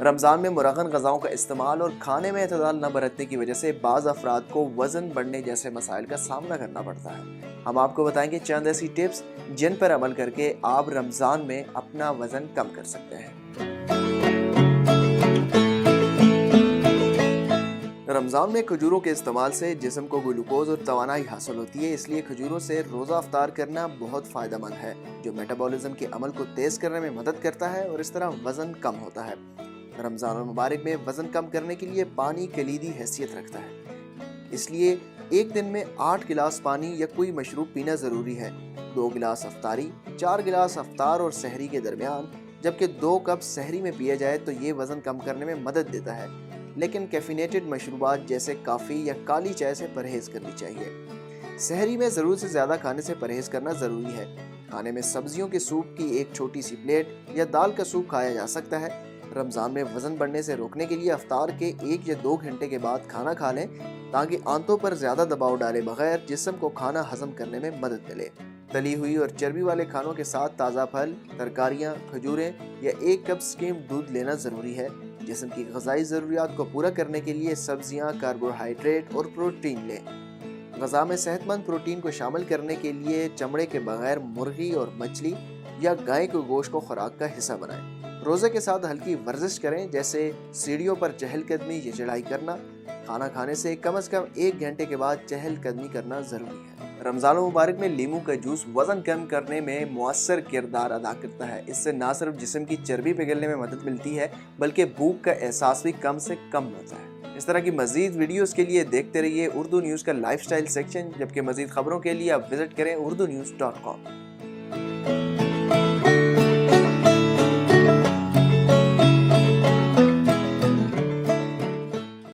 رمضان میں مرغن غذاؤں کا استعمال اور کھانے میں اعتدال نہ برتنے کی وجہ سے بعض افراد کو وزن بڑھنے جیسے مسائل کا سامنا کرنا پڑتا ہے۔ ہم آپ کو بتائیں گے چند ایسی ٹپس جن پر عمل کر کے آپ رمضان میں اپنا وزن کم کر سکتے ہیں۔ رمضان میں کھجوروں کے استعمال سے جسم کو گلوکوز اور توانائی حاصل ہوتی ہے، اس لیے کھجوروں سے روزہ افطار کرنا بہت فائدہ مند ہے، جو میٹابولزم کے عمل کو تیز کرنے میں مدد کرتا ہے اور اس طرح وزن کم ہوتا ہے۔ رمضان المبارک میں وزن کم کرنے کے لیے پانی کلیدی حیثیت رکھتا ہے، اس لیے ایک دن میں 8 گلاس پانی یا کوئی مشروب پینا ضروری ہے۔ 2 گلاس افطاری، 4 گلاس افطار اور سحری کے درمیان، جبکہ 2 کپ سحری میں پیا جائے تو یہ وزن کم کرنے میں مدد دیتا ہے، لیکن کیفینیٹڈ مشروبات جیسے کافی یا کالی چائے سے پرہیز کرنی چاہیے۔ سحری میں ضرورت سے زیادہ کھانے سے پرہیز کرنا ضروری ہے۔ کھانے میں سبزیوں کے سوپ کی ایک چھوٹی سی پلیٹ یا دال کا سوپ کھایا جا سکتا ہے۔ رمضان میں وزن بڑھنے سے روکنے کے لیے افطار کے 1 یا 2 گھنٹے کے بعد کھانا کھا لیں تاکہ آنتوں پر زیادہ دباؤ ڈالے بغیر جسم کو کھانا ہضم کرنے میں مدد ملے۔ تلی ہوئی اور چربی والے کھانوں کے ساتھ تازہ پھل، ترکاریاں، کھجوریں یا 1 کپ سکیم دودھ لینا ضروری ہے۔ جسم کی غذائی ضروریات کو پورا کرنے کے لیے سبزیاں، کاربوہائیڈریٹ اور پروٹین لیں۔ غذا میں صحت مند پروٹین کو شامل کرنے کے لیے چمڑے کے بغیر مرغی اور مچھلی یا گائے کے گوشت کو خوراک کا حصہ بنائیں۔ روزے کے ساتھ ہلکی ورزش کریں، جیسے سیڑھیوں پر چہل قدمی یا چڑھائی کرنا۔ کھانا کھانے سے کم از کم 1 گھنٹے کے بعد چہل قدمی کرنا ضروری ہے۔ رمضان المبارک میں لیموں کا جوس وزن کم کرنے میں مؤثر کردار ادا کرتا ہے۔ اس سے نہ صرف جسم کی چربی پگھلنے میں مدد ملتی ہے بلکہ بھوک کا احساس بھی کم سے کم ہوتا ہے۔ اس طرح کی مزید ویڈیوز کے لیے دیکھتے رہیے اردو نیوز کا لائف سٹائل سیکشن، جبکہ مزید خبروں کے لیے آپ وزٹ کریں urdunews.com۔